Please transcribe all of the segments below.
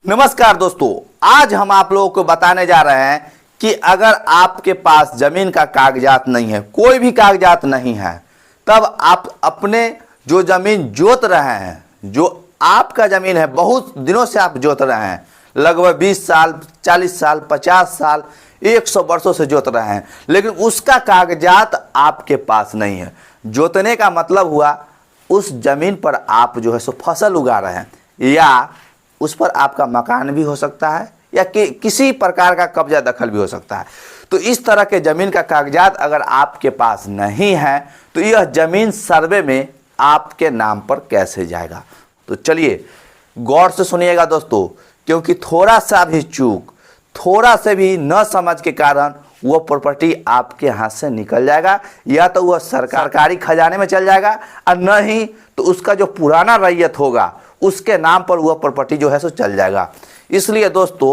नमस्कार दोस्तों, आज हम आप लोगों को बताने जा रहे हैं कि अगर आपके पास जमीन का कागजात नहीं है, कोई भी कागजात नहीं है, तब आप अपने जो जमीन जोत रहे हैं, जो आपका जमीन है, बहुत दिनों से आप जोत रहे हैं, लगभग 20 साल, 40 साल, 50 साल, 100 वर्षों से जोत रहे हैं, लेकिन उसका कागजात आपके पास नहीं है। जोतने का मतलब हुआ उस जमीन पर आप जो है सो फसल उगा रहे हैं, या उस पर आपका मकान भी हो सकता है, या किसी प्रकार का कब्जा दखल भी हो सकता है। तो इस तरह के ज़मीन का कागजात अगर आपके पास नहीं है तो यह ज़मीन सर्वे में आपके नाम पर कैसे जाएगा। तो चलिए गौर से सुनिएगा दोस्तों, क्योंकि थोड़ा सा भी चूक, थोड़ा से भी न समझ के कारण वो प्रॉपर्टी आपके हाथ से निकल जाएगा, या तो वह सरकारी खजाने में चल जाएगा, और नहीं तो उसका जो पुराना रैयत होगा उसके नाम पर वह प्रॉपर्टी जो है सो चल जाएगा। इसलिए दोस्तों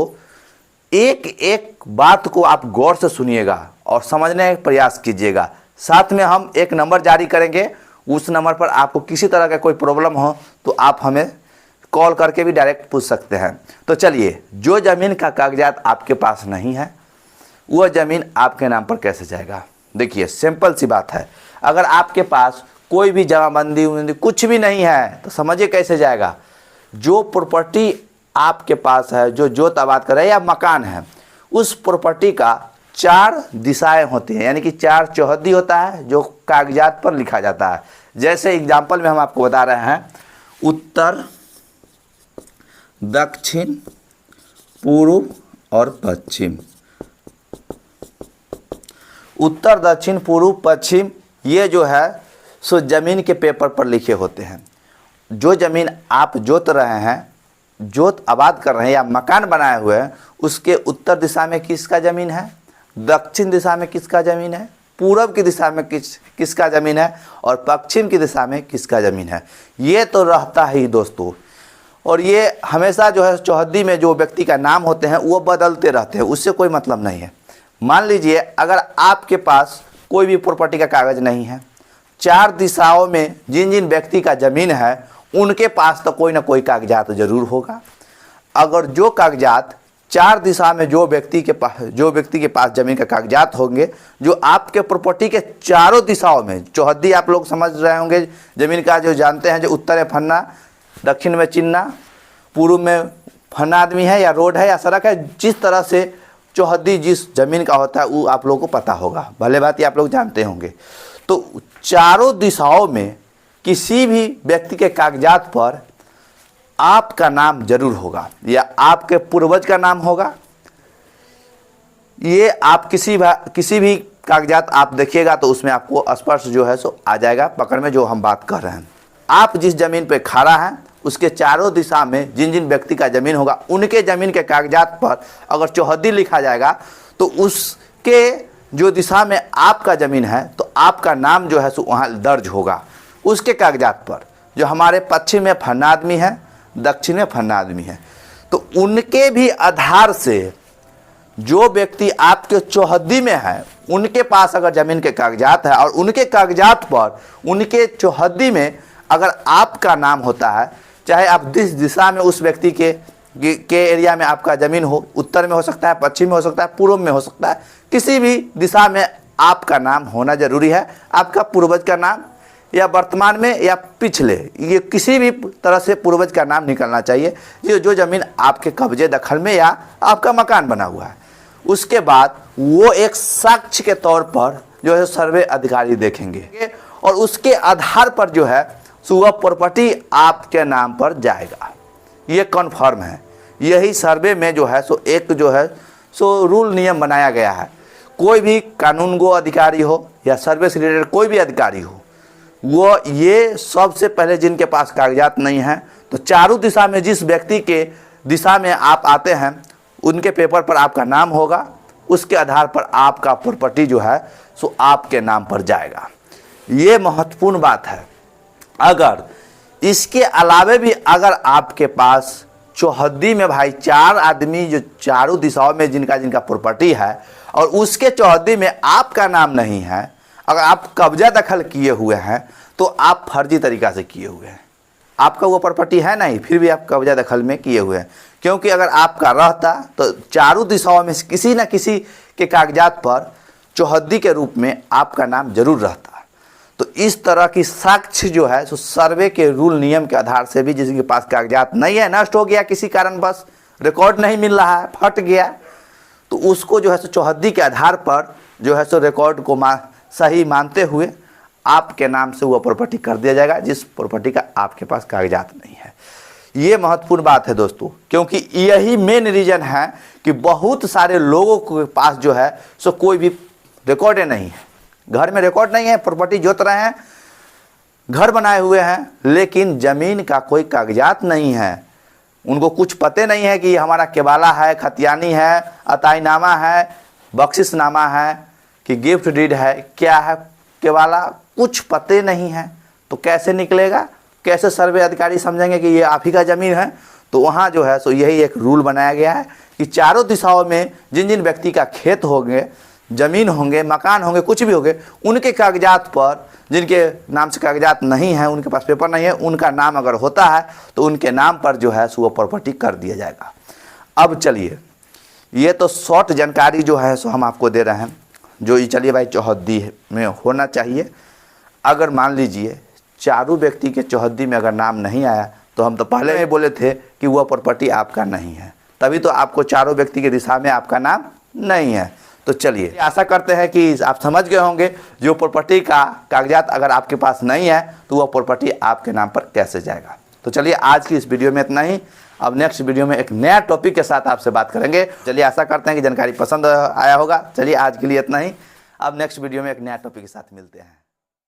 एक एक बात को आप गौर से सुनिएगा और समझने का प्रयास कीजिएगा। साथ में हम एक नंबर जारी करेंगे, उस नंबर पर आपको किसी तरह का कोई प्रॉब्लम हो तो आप हमें कॉल करके भी डायरेक्ट पूछ सकते हैं। तो चलिए, जो ज़मीन का कागजात आपके पास नहीं है वह ज़मीन आपके नाम पर कैसे जाएगा। देखिए सिंपल सी बात है, अगर आपके पास कोई भी जमाबंदी कुछ भी नहीं है तो समझिए कैसे जाएगा। जो प्रॉपर्टी आपके पास है, जो जोत आबाद कर रहे हैं या मकान है, उस प्रॉपर्टी का 4 दिशाएं होती हैं, यानी कि 4 चौहद्दी होता है जो कागजात पर लिखा जाता है। जैसे एग्जाम्पल में हम आपको बता रहे हैं, उत्तर, दक्षिण, पूर्व और पश्चिम। उत्तर, दक्षिण, पूर्व, पश्चिम, ये जो है सो ज़मीन के पेपर पर लिखे होते हैं। जो ज़मीन आप जोत रहे हैं, जोत आबाद कर रहे हैं या मकान बनाए हुए हैं, उसके उत्तर दिशा में किसका ज़मीन है, दक्षिण दिशा में किसका ज़मीन है, पूर्व की दिशा में किसका ज़मीन है, और पश्चिम की दिशा में किसका ज़मीन है, ये तो रहता ही दोस्तों। और ये हमेशा जो है चौहद्दी में जो व्यक्ति का नाम होते हैं वो बदलते रहते हैं, उससे कोई मतलब नहीं है। मान लीजिए अगर आपके पास कोई भी प्रॉपर्टी का कागज़ नहीं है, 4 दिशाओं में जिन जिन व्यक्ति का ज़मीन है उनके पास तो कोई ना कोई कागजात ज़रूर होगा। अगर जो कागजात 4 दिशा में जो व्यक्ति के पास ज़मीन का कागजात होंगे, जो आपके प्रॉपर्टी के चारों दिशाओं में, चौहद्दी आप लोग समझ रहे होंगे ज़मीन का, जो जानते हैं, जो उत्तर में फन्ना, दक्षिण में चिन्ना, पूर्व में फन्ना आदमी है या रोड है या सड़क है, जिस तरह से चौहद्दी जिस ज़मीन का होता है वो आप लोगों को पता होगा, भले बात ये आप लोग जानते होंगे। तो चारों दिशाओं में किसी भी व्यक्ति के कागजात पर आपका नाम जरूर होगा, या आपके पूर्वज का नाम होगा। ये आप किसी भी कागजात आप देखिएगा तो उसमें आपको स्पष्ट जो है सो आ जाएगा पकड़ में, जो हम बात कर रहे हैं। आप जिस ज़मीन पे खड़ा हैं उसके चारों दिशा में जिन जिन व्यक्ति का ज़मीन होगा उनके ज़मीन के कागजात पर अगर चौहद्दी लिखा जाएगा तो उसके जो दिशा में आपका ज़मीन है तो आपका नाम जो है सो वहाँ दर्ज होगा उसके कागजात पर। जो हमारे पश्चिम में फन्ना आदमी है, दक्षिण में फन्ना आदमी है, तो उनके भी आधार से जो व्यक्ति आपके चौहद्दी में है उनके पास अगर ज़मीन के कागजात है और उनके कागजात पर उनके चौहद्दी में अगर आपका नाम होता है, चाहे आप जिस दिशा में उस व्यक्ति के एरिया में आपका ज़मीन हो, उत्तर में हो सकता है, पश्चिम में हो सकता है, पूर्व में हो सकता है, किसी भी दिशा में आपका नाम होना ज़रूरी है। आपका पूर्वज का नाम या वर्तमान में या पिछले, ये किसी भी तरह से पूर्वज का नाम निकलना चाहिए, ये जो ज़मीन आपके कब्जे दखल में या आपका मकान बना हुआ है। उसके बाद वो एक साक्ष्य के तौर पर जो है सर्वे अधिकारी देखेंगे और उसके आधार पर जो है सो वह प्रॉपर्टी आपके नाम पर जाएगा। ये कन्फर्म है। यही सर्वे में जो है सो एक जो है सो रूल नियम बनाया गया है। कोई भी कानूनगो अधिकारी हो या सर्वे से रिलेटेड कोई भी अधिकारी हो, वो ये सबसे पहले जिनके पास कागजात नहीं हैं, तो चारों दिशा में जिस व्यक्ति के दिशा में आप आते हैं उनके पेपर पर आपका नाम होगा, उसके आधार पर आपका प्रॉपर्टी जो है सो आपके नाम पर जाएगा। ये महत्वपूर्ण बात है। अगर इसके अलावे भी अगर आपके पास चौहद्दी में भाई 4 आदमी जो चारों दिशाओं में जिनका प्रॉपर्टी है और उसके चौहद्दी में आपका नाम नहीं है, अगर आप कब्जा दखल किए हुए हैं तो आप फर्जी तरीक़ा से किए हुए हैं। आपका वो प्रॉपर्टी है नहीं, फिर भी आप कब्जा दखल में किए हुए हैं। क्योंकि अगर आपका रहता तो चारों दिशाओं में किसी न किसी के कागजात पर चौहद्दी के रूप में आपका नाम जरूर रहता। तो इस तरह की साक्ष्य जो है सो सर्वे के रूल नियम के आधार से भी, जिसके पास कागजात नहीं है, नष्ट हो गया किसी कारण, बस रिकॉर्ड नहीं मिल रहा है, फट गया, तो उसको जो है सो चौहद्दी के आधार पर जो है सो रिकॉर्ड को सही मानते हुए आपके नाम से वो प्रॉपर्टी कर दिया जाएगा, जिस प्रॉपर्टी का आपके पास कागजात नहीं है। ये महत्वपूर्ण बात है दोस्तों, क्योंकि यही मेन रीज़न है कि बहुत सारे लोगों के पास जो है सो कोई भी रिकॉर्ड नहीं है, घर में रिकॉर्ड नहीं है, प्रॉपर्टी जोत रहे हैं, घर बनाए हुए हैं, लेकिन ज़मीन का कोई कागजात नहीं है। उनको कुछ पते नहीं है कि ये हमारा केबाला है, खतियानी है, अताईनामा है, बख्शिशनामा है कि गिफ्ट डीड है, क्या है केबाला, कुछ पते नहीं है। तो कैसे निकलेगा, कैसे सर्वे अधिकारी समझेंगे कि ये आप ही का ज़मीन है। तो वहाँ जो है सो यही एक रूल बनाया गया है कि चारों दिशाओं में जिन जिन व्यक्ति का खेत होंगे, ज़मीन होंगे, मकान होंगे, कुछ भी होंगे, उनके कागजात पर, जिनके नाम से कागजात नहीं है, उनके पास पेपर नहीं है, उनका नाम अगर होता है तो उनके नाम पर जो है सो वो प्रॉपर्टी कर दिया जाएगा। अब चलिए, ये तो शॉर्ट जानकारी जो है सो हम आपको दे रहे हैं, जो ये चलिए भाई चौहद्दी में होना चाहिए। अगर मान लीजिए चारों व्यक्ति के चौहद्दी में अगर नाम नहीं आया, तो हम तो पहले ही बोले थे कि वह प्रॉपर्टी आपका नहीं है, तभी तो आपको चारों व्यक्ति के दिशा में आपका नाम नहीं है। तो चलिए, आशा करते हैं कि आप समझ गए होंगे जो प्रॉपर्टी का कागजात अगर आपके पास नहीं है तो वह प्रॉपर्टी आपके नाम पर कैसे जाएगा। तो चलिए, आज की इस वीडियो में इतना ही। अब नेक्स्ट वीडियो में एक नया टॉपिक के साथ आपसे बात करेंगे। चलिए, आशा करते हैं कि जानकारी पसंद आया होगा। चलिए, आज के लिए इतना ही। अब नेक्स्ट वीडियो में एक नया टॉपिक के साथ मिलते हैं।